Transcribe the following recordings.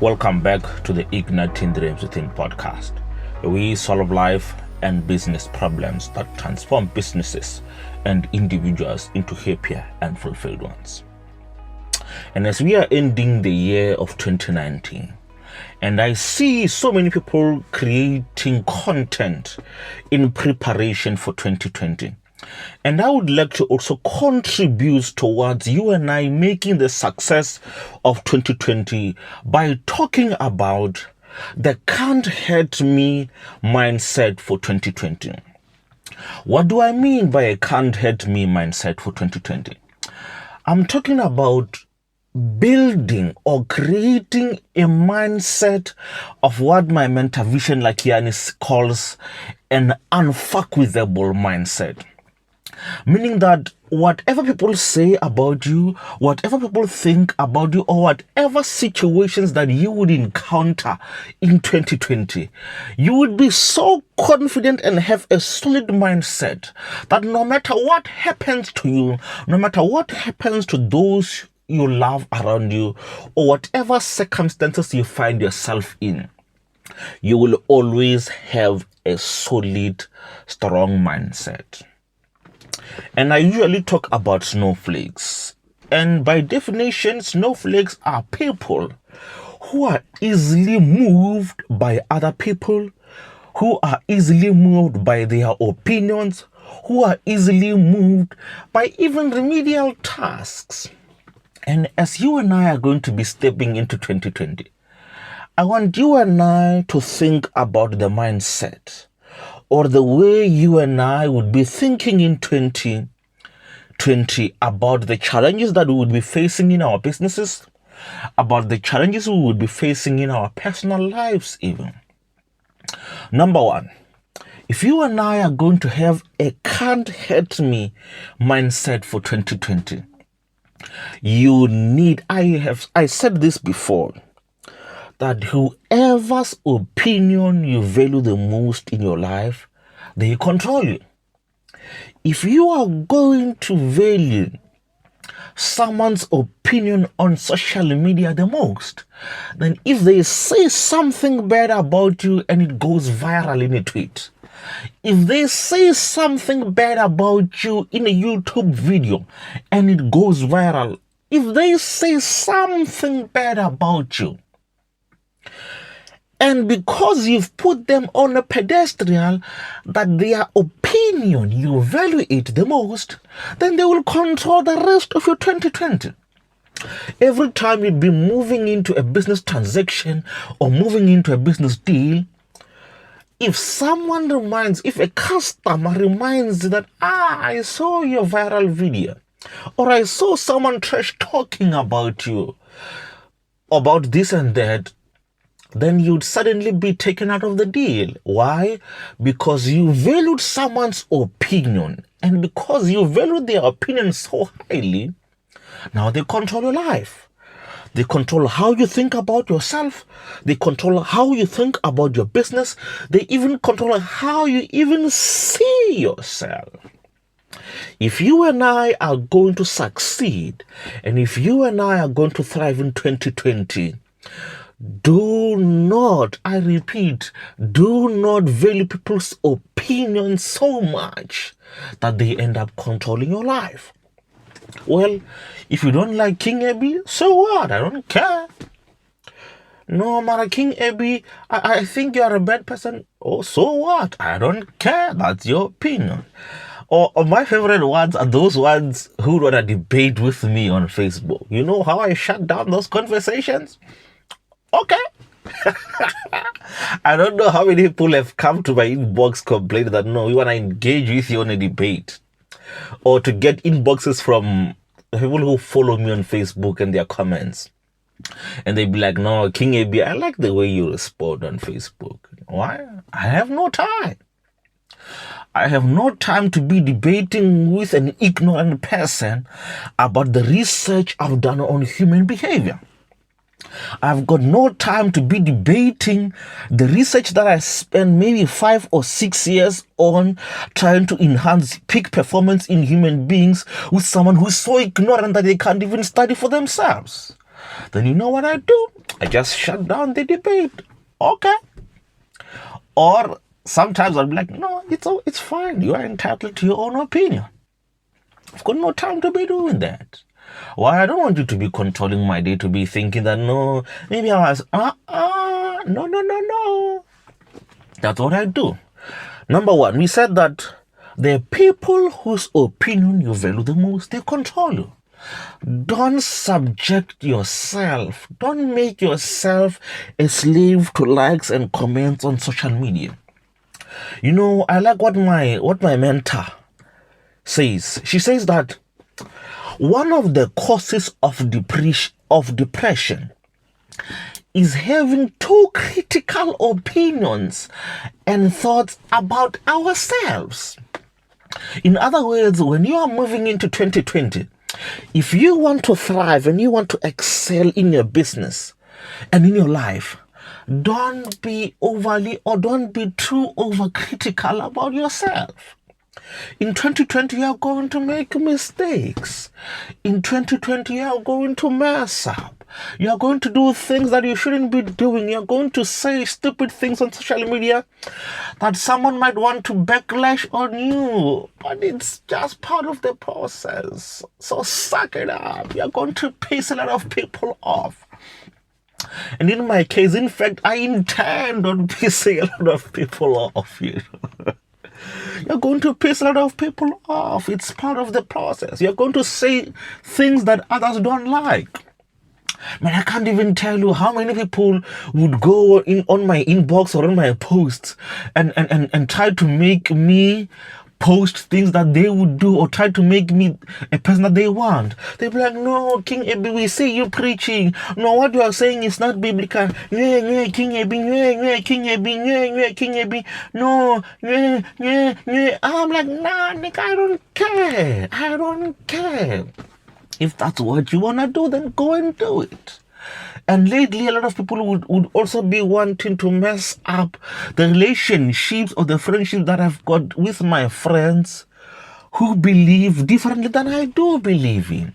Welcome back to the Igniting Dreams Within podcast, where we solve life and business problems that transform businesses and individuals into happier and fulfilled ones. And as we are ending the year of 2019, and I see so many people creating content in preparation for 2020, and I would like to also contribute towards you and I making the success of 2020 by talking about the can't hurt me mindset for 2020. What do I mean by a can't hurt me mindset for 2020? I'm talking about building or creating a mindset of what my mentor Vision Lakianis calls an unfuckwithable mindset. Meaning that whatever people say about you, whatever people think about you, or whatever situations that you would encounter in 2020, you would be so confident and have a solid mindset that no matter what happens to you, no matter what happens to those you love around you, or whatever circumstances you find yourself in, you will always have a solid, strong mindset. And I usually talk about snowflakes. And by definition, snowflakes are people who are easily moved by other people, who are easily moved by their opinions, who are easily moved by even remedial tasks. And as you and I are going to be stepping into 2020, I want you and I to think about the mindset or the way you and I would be thinking in 2020 about the challenges that we would be facing in our businesses, about the challenges we would be facing in our personal lives even. Number one, if you and I are going to have a can't hurt me mindset for 2020, you need, I said this before, that whoever's opinion you value the most in your life, they control you. If you are going to value someone's opinion on social media the most, then if they say something bad about you and it goes viral in a tweet, if they say something bad about you in a YouTube video and it goes viral, if they say something bad about you, and because you've put them on a pedestal that their opinion, you value it the most, then they will control the rest of your 2020. Every time you'd be moving into a business transaction or moving into a business deal, if a customer reminds you that, I saw your viral video, or I saw someone trash talking about you, about this and that, then you'd suddenly be taken out of the deal. Why? Because you valued someone's opinion. And because you valued their opinion so highly, now they control your life. They control how you think about yourself. They control how you think about your business. They even control how you even see yourself. If you and I are going to succeed, and if you and I are going to thrive in 2020, do not, I repeat, do not value people's opinion so much that they end up controlling your life. Well, if you don't like King Abby, so what? I don't care. No matter King Abby, I think you're a bad person. Oh, so what? I don't care. That's your opinion. Or my favorite ones are those ones who want to debate with me on Facebook. You know how I shut down those conversations? Okay. I don't know how many people have come to my inbox complaining that no, we want to engage with you on a debate, or to get inboxes from people who follow me on Facebook and their comments, and they be like, no, King AB, I like the way you respond on Facebook. Why? I have no time. I have no time to be debating with an ignorant person about the research I've done on human behavior. I've got no time to be debating the research that I spent maybe 5 or 6 years on trying to enhance peak performance in human beings with someone who's so ignorant that they can't even study for themselves. then you know what I do? I just shut down the debate. Okay. Or sometimes I'll be like, no, it's fine. You are entitled to your own opinion. I've got no time to be doing that. Why? I don't want you to be controlling my day, to be thinking that, no, maybe I was, no. That's what I do. Number one, we said that the people whose opinion you value the most, they control you. Don't subject yourself. Don't make yourself a slave to likes and comments on social media. You know, I like what my mentor says. She says that one of the causes of depression is having too critical opinions and thoughts about ourselves. In other words, when you are moving into 2020, if you want to thrive and you want to excel in your business and in your life, don't be overly or don't be too overcritical about yourself. In 2020, you are going to make mistakes. In 2020, you are going to mess up. You are going to do things that you shouldn't be doing. You are going to say stupid things on social media that someone might want to backlash on you. But it's just part of the process. So suck it up. You are going to piss a lot of people off. And in my case, in fact, I intend on pissing a lot of people off, you know. You're going to piss a lot of people off. It's part of the process. You're going to say things that others don't like. Man, I can't even tell you how many people would go on my inbox or on my posts and try to make me post things that they would do or try to make me a person that they want. They'll be like, no, King Ebi, we see you preaching. No, what you are saying is not biblical. King Ebi, King Ebi, King Ebi. No, I'm like, nah, Nick, I don't care. I don't care. If that's what you want to do, then go and do it. And lately, a lot of people would also be wanting to mess up the relationships or the friendship that I've got with my friends who believe differently than I do believe in.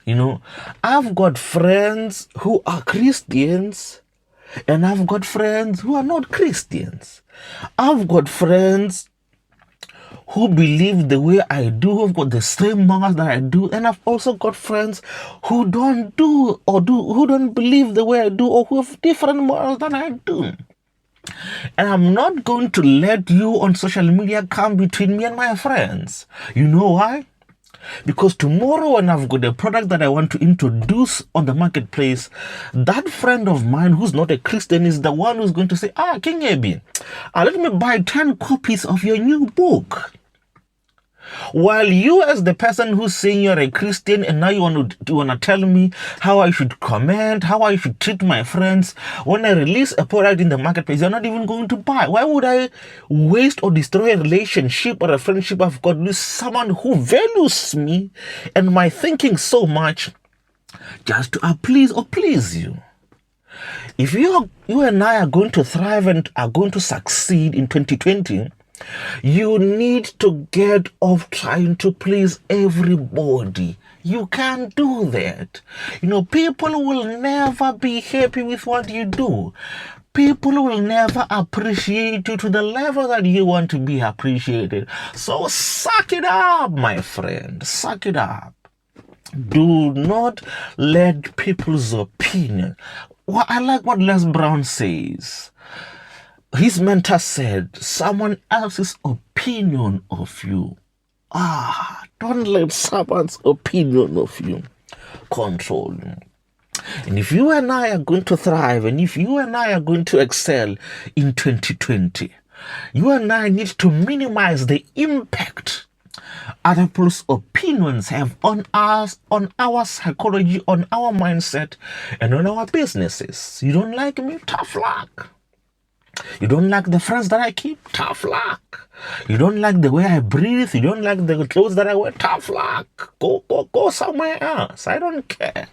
You know, I've got friends who are Christians and I've got friends who are not Christians. I've got friends who believe the way I do, who've got the same morals that I do, and I've also got friends who don't who don't believe the way I do, or who have different morals than I do. And I'm not going to let you on social media come between me and my friends. You know why? Because tomorrow when I've got a product that I want to introduce on the marketplace, that friend of mine who's not a Christian is the one who's going to say, King Ebi, let me buy 10 copies of your new book. While you, as the person who's saying you're a Christian and now you want to tell me how I should comment, how I should treat my friends, when I release a product in the marketplace, you're not even going to buy. Why would I waste or destroy a relationship or a friendship I've got with someone who values me and my thinking so much just to please or please you? If you and I are going to thrive and are going to succeed in 2020, you need to get off trying to please everybody. You can't do that. You know, people will never be happy with what you do. People will never appreciate you to the level that you want to be appreciated. So suck it up, my friend. Suck it up. Do not let people's opinion. Well, I like what Les Brown says. His mentor said, someone else's opinion of you. Don't let someone's opinion of you control you. And if you and I are going to thrive, and if you and I are going to excel in 2020, you and I need to minimize the impact other people's opinions have on us, on our psychology, on our mindset, and on our businesses. You don't like me? Tough luck. You don't like the friends that I keep? Tough luck. You don't like the way I breathe? You don't like the clothes that I wear? Tough luck. Go somewhere else. I don't care.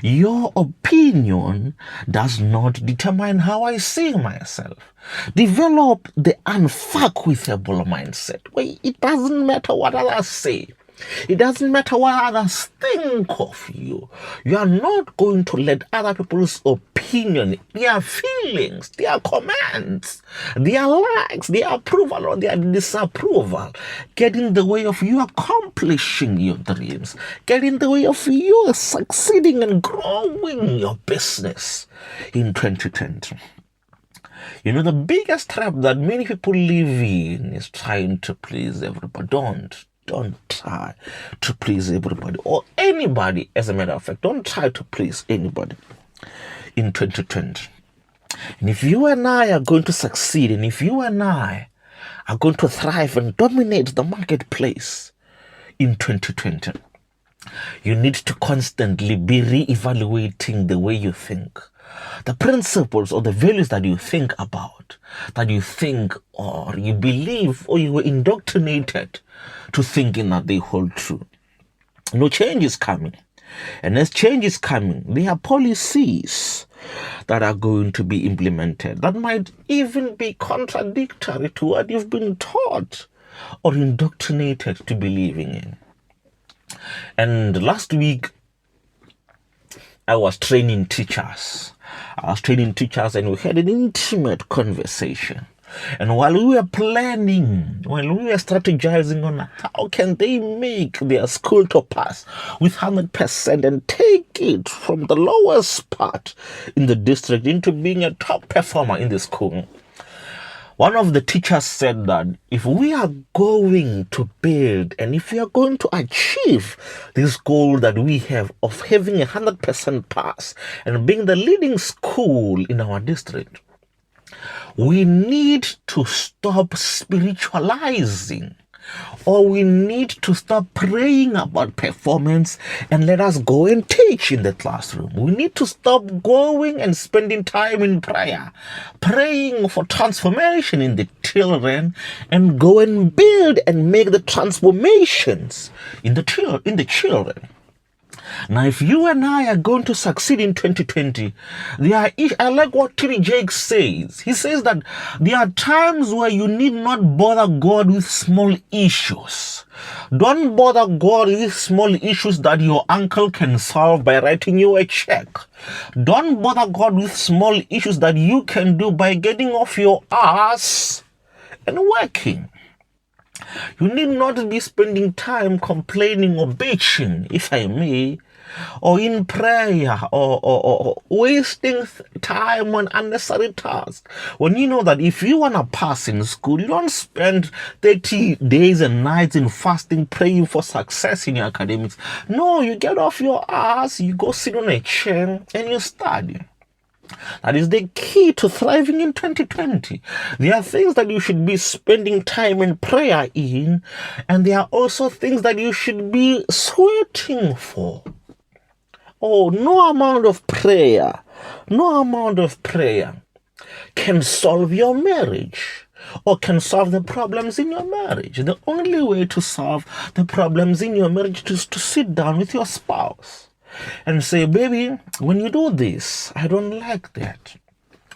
Your opinion does not determine how I see myself. Develop the unfuckwithable mindset, where it doesn't matter what others say. It doesn't matter what others think of you. You are not going to let other people's opinion, their feelings, their comments, their likes, their approval or their disapproval get in the way of you accomplishing your dreams, get in the way of you succeeding and growing your business in 2020. You know, the biggest trap that many people live in is trying to please everybody. Don't try to please everybody or anybody. As a matter of fact, don't try to please anybody in 2020. And if you and I are going to succeed, and if you and I are going to thrive and dominate the marketplace in 2020, you need to constantly be re-evaluating the way you think, the principles or the values that you think about, that you think or you believe or you were indoctrinated to thinking that they hold true. No, change is coming. And as change is coming, there are policies that are going to be implemented that might even be contradictory to what you've been taught or indoctrinated to believing in. And last week, I was training teachers. And we had an intimate conversation. And while we were planning, while we were strategizing on how can they make their school to pass with 100% and take it from the lowest part in the district into being a top performer in the school, one of the teachers said that if we are going to build and if we are going to achieve this goal that we have of having 100% pass and being the leading school in our district, we need to stop spiritualizing, or we need to stop praying about performance and let us go and teach in the classroom. We need to stop going and spending time in prayer, praying for transformation in the children, and go and build and make the transformations in the children. Now, if you and I are going to succeed in 2020, I like what T.D. Jakes says. He says that there are times where you need not bother God with small issues. Don't bother God with small issues that your uncle can solve by writing you a check. Don't bother God with small issues that you can do by getting off your ass and working. You need not be spending time complaining or bitching, if I may, or in prayer, or wasting time on unnecessary tasks. When you know that if you want to pass in school, you don't spend 30 days and nights in fasting, praying for success in your academics. No, you get off your ass, you go sit on a chair, and you study. That is the key to thriving in 2020. There are things that you should be spending time in prayer in, and there are also things that you should be sweating for. Oh, no amount of prayer can solve your marriage or can solve the problems in your marriage. The only way to solve the problems in your marriage is to sit down with your spouse and say, baby, when you do this, I don't like that.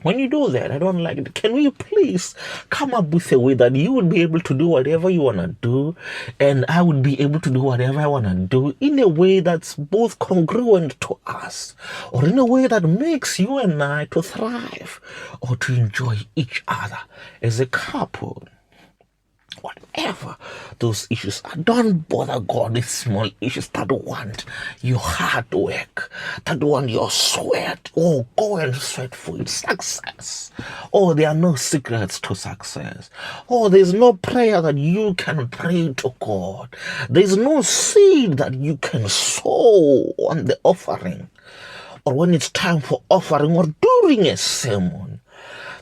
When you do that, I don't like it. Can we please come up with a way that you would be able to do whatever you want to do, and I would be able to do whatever I want to do in a way that's both congruent to us, or in a way that makes you and I to thrive or to enjoy each other as a couple. Whatever those issues are, don't bother God with small issues that want your hard work, that want your sweat. Oh, go and sweat for it. Success. Oh, there are no secrets to success. Oh, there's no prayer that you can pray to God. There's no seed that you can sow on the offering, or when it's time for offering, or during a sermon,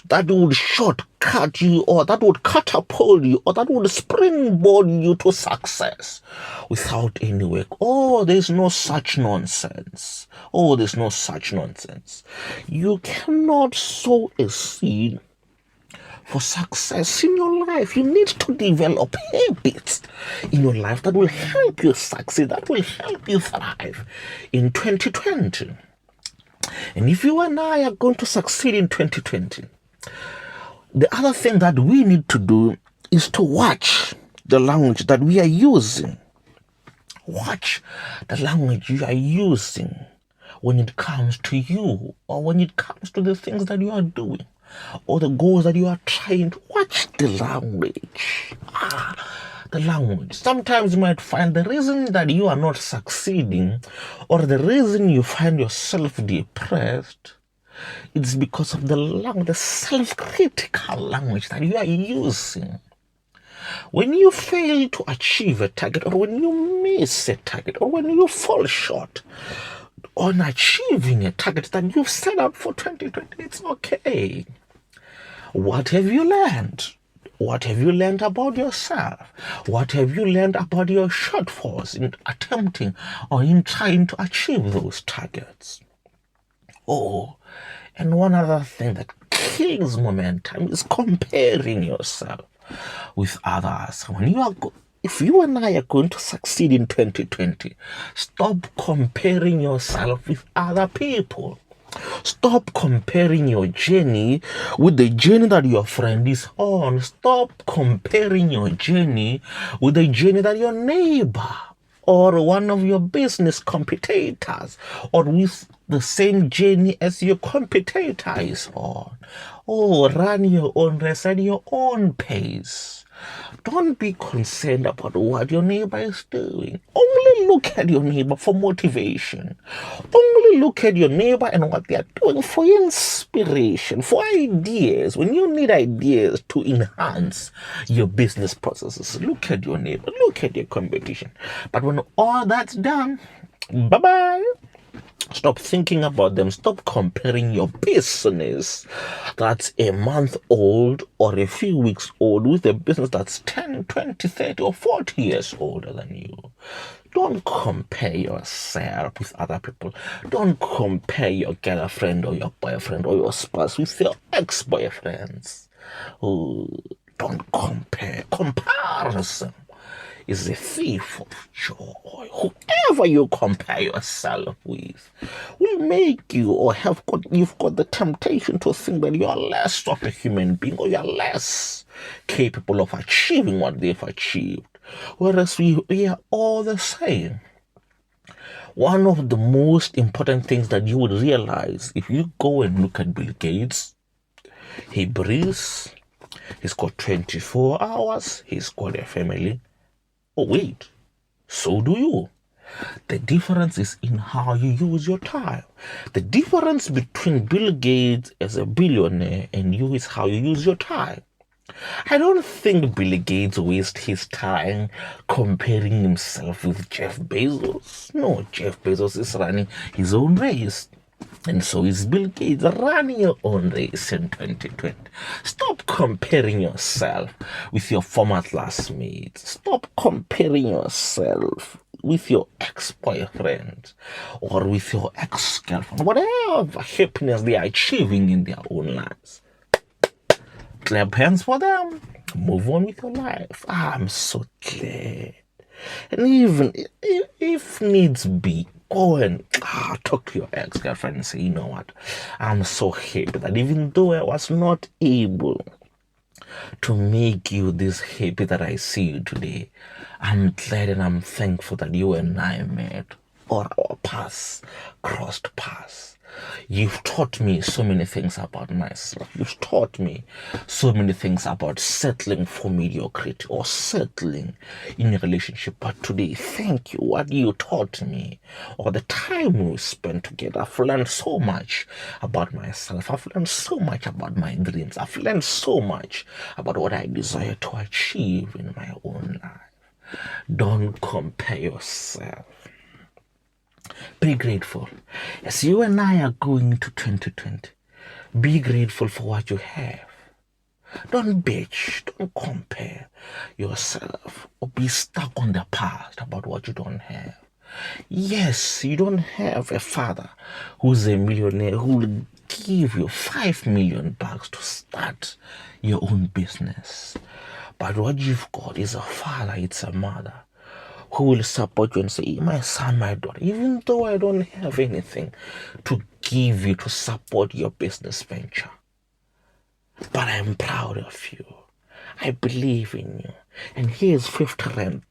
that would shortcut you, or that would catapult you, or that would springboard you to success without any work. Oh, there's no such nonsense. Oh, there's no such nonsense. You cannot sow a seed for success in your life. You need to develop habits in your life that will help you succeed, that will help you thrive in 2020. And if you and I are going to succeed in 2020, the other thing that we need to do is to watch the language that we are using. Watch the language you are using when it comes to you, or when it comes to the things that you are doing, or the goals that you are trying to. Watch the language. The language. Sometimes you might find the reason that you are not succeeding, or the reason you find yourself depressed, it's because of the language, the self-critical language that you are using. When you fail to achieve a target, or when you miss a target, or when you fall short on achieving a target that you've set up for 2020, it's okay. What have you learned? What have you learned about yourself? What have you learned about your shortfalls in attempting or in trying to achieve those targets? Oh, and one other thing that kills momentum is comparing yourself with others. If you and I are going to succeed in 2020, stop comparing yourself with other people. Stop comparing your journey with the journey that your friend is on. Stop comparing your journey with the journey that your neighbor or one of your business competitors, or with the same journey as your competitor is on. Oh, run your own race at your own pace. Don't be concerned about what your neighbor is doing. Only look at your neighbor for motivation. Only look at your neighbor and what they are doing for inspiration, for ideas. When you need ideas to enhance your business processes, look at your neighbor, look at your competition. But when all that's done, bye-bye. Stop thinking about them. Stop comparing your business that's a month old or a few weeks old with a business that's 10, 20, 30, or 40 years older than you. Don't compare yourself with other people. Don't compare your girlfriend or your boyfriend or your spouse with your ex-boyfriends. Oh, don't compare. Comparison is a thief of joy. Whoever you compare yourself with will make you, or you've got the temptation to think that you are less of a human being, or you are less capable of achieving what they've achieved. Whereas we are all the same. One of the most important things that you would realize if you go and look at Bill Gates, he breathes, he's got 24 hours, he's got a family. Oh, wait, so do you. The difference is in how you use your time. The difference between Bill Gates as a billionaire and you is how you use your time. I don't think Bill Gates wastes his time comparing himself with Jeff Bezos. No, Jeff Bezos is running his own race. And so is Bill Gates running your own race in 2020. Stop comparing yourself with your former classmates. Stop comparing yourself with your ex-boyfriend or with your ex-girlfriend. Whatever happiness they are achieving in their own lives. Clap hands for them. Move on with your life. I'm so glad. And even if needs be, go and talk to your ex-girlfriend and say, you know what, I'm so happy that even though I was not able to make you this happy that I see you today, I'm glad and I'm thankful that you and I met, or our paths crossed paths. You've taught me so many things about myself. You've taught me so many things about settling for mediocrity or settling in a relationship. But today, thank you. What you taught me, or the time we spent together, I've learned so much about myself. I've learned so much about my dreams. I've learned so much about what I desire to achieve in my own life. Don't compare yourself. Be grateful. As you and I are going into 2020, be grateful for what you have. Don't bitch, don't compare yourself or be stuck on the past about what you don't have. Yes, you don't have a father who's a millionaire who will give you $5 million to start your own business. But what you've got is a father, it's a mother who will support you and say, my son, my daughter, even though I don't have anything to give you to support your business venture, but I'm proud of you. I believe in you. And here's 50 Rand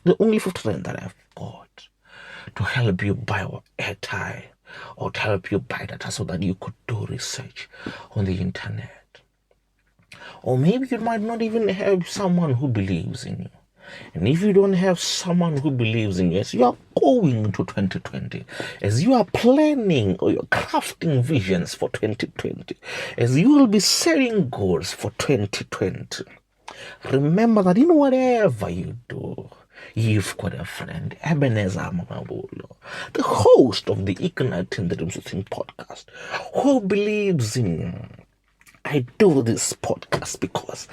the only 50 rand that I've got to help you buy airtime or to help you buy data so that you could do research on the internet. Or maybe you might not even have someone who believes in you. And if you don't have someone who believes in you, as you are going to 2020, as you are planning or you're crafting visions for 2020, as you will be setting goals for 2020, remember that in whatever you do, you've got a friend, Ebenezer Mamabolo, the host of the Igniting Dreams Within podcast, who believes in you. I do this podcast because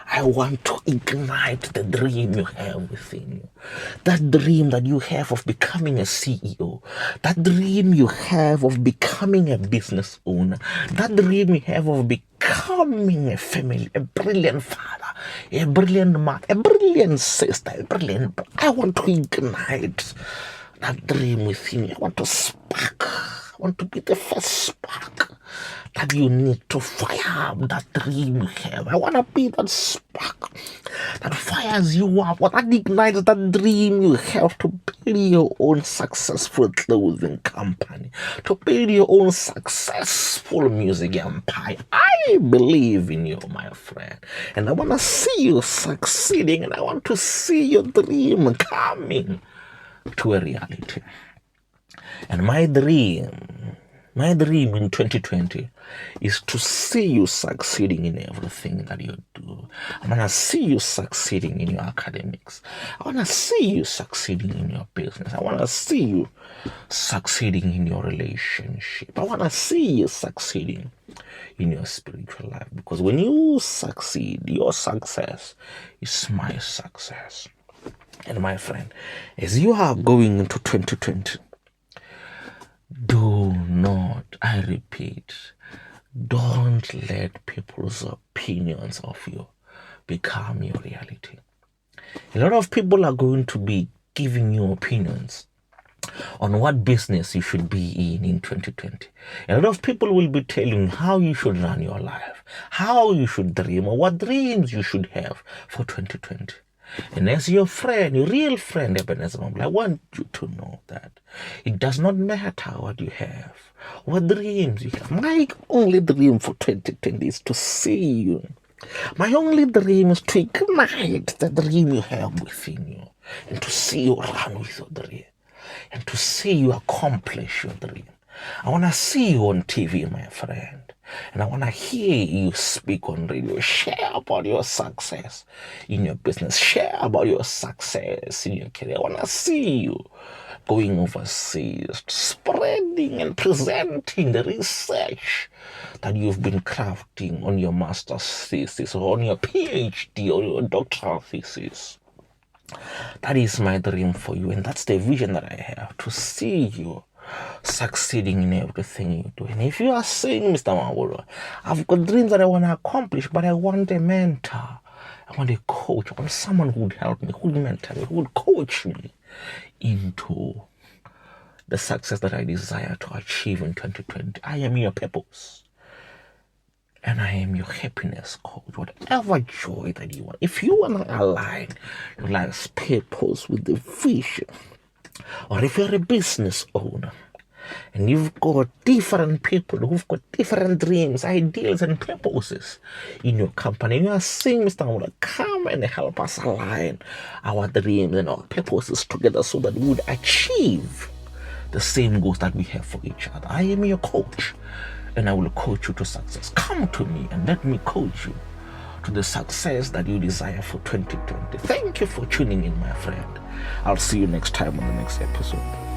I want to ignite the dream you have within you. That dream that you have of becoming a CEO. That dream you have of becoming a business owner. That dream you have of becoming a family, a brilliant father, a brilliant mother, a brilliant sister, a brilliant... I want to ignite that dream within you. I want to spark. I want to be the first spark that you need to fire up that dream you have. I want to be that spark that fires you up, that ignites that dream you have to build your own successful clothing company, to build your own successful music empire. I believe in you, my friend, and I want to see you succeeding, and I want to see your dream coming to a reality. And my dream in 2020 is to see you succeeding in everything that you do. I want to see you succeeding in your academics. I want to see you succeeding in your business. I want to see you succeeding in your relationship. I want to see you succeeding in your spiritual life. Because when you succeed, your success is my success. And my friend, as you are going into 2020, do not, I repeat, don't let people's opinions of you become your reality. A lot of people are going to be giving you opinions on what business you should be in 2020. A lot of people will be telling you how you should run your life, how you should dream, or what dreams you should have for 2020. And as your friend, your real friend, Ebenezer Mamabolo, I want you to know that it does not matter what you have, what dreams you have. My only dream for 2020 is to see you. My only dream is to ignite the dream you have within you, and to see you run with your dream, and to see you accomplish your dream. I want to see you on TV, my friend. And I want to hear you speak on radio. Share about your success in your business. Share about your success in your career. I want to see you going overseas, spreading and presenting the research that you've been crafting on your master's thesis or on your PhD or your doctoral thesis. That is my dream for you, and that's the vision that I have, to see you succeeding in everything you do. And if you are saying, Mr. Mamabolo, I've got dreams that I want to accomplish, but I want a mentor, I want a coach, I want someone who would help me, who would mentor me, who would coach me into the success that I desire to achieve in 2020. I am your purpose, and I am your happiness coach. Whatever joy that you want, if you want to align your life's purpose with the vision, or if you're a business owner and you've got different people who've got different dreams, ideals, and purposes in your company, you are saying, Mr. Mamabolo, come and help us align our dreams and our purposes together so that we would achieve the same goals that we have for each other. I am your coach, and I will coach you to success. Come to me and let me coach you to the success that you desire for 2020. Thank you for tuning in, my friend. I'll see you next time on the next episode.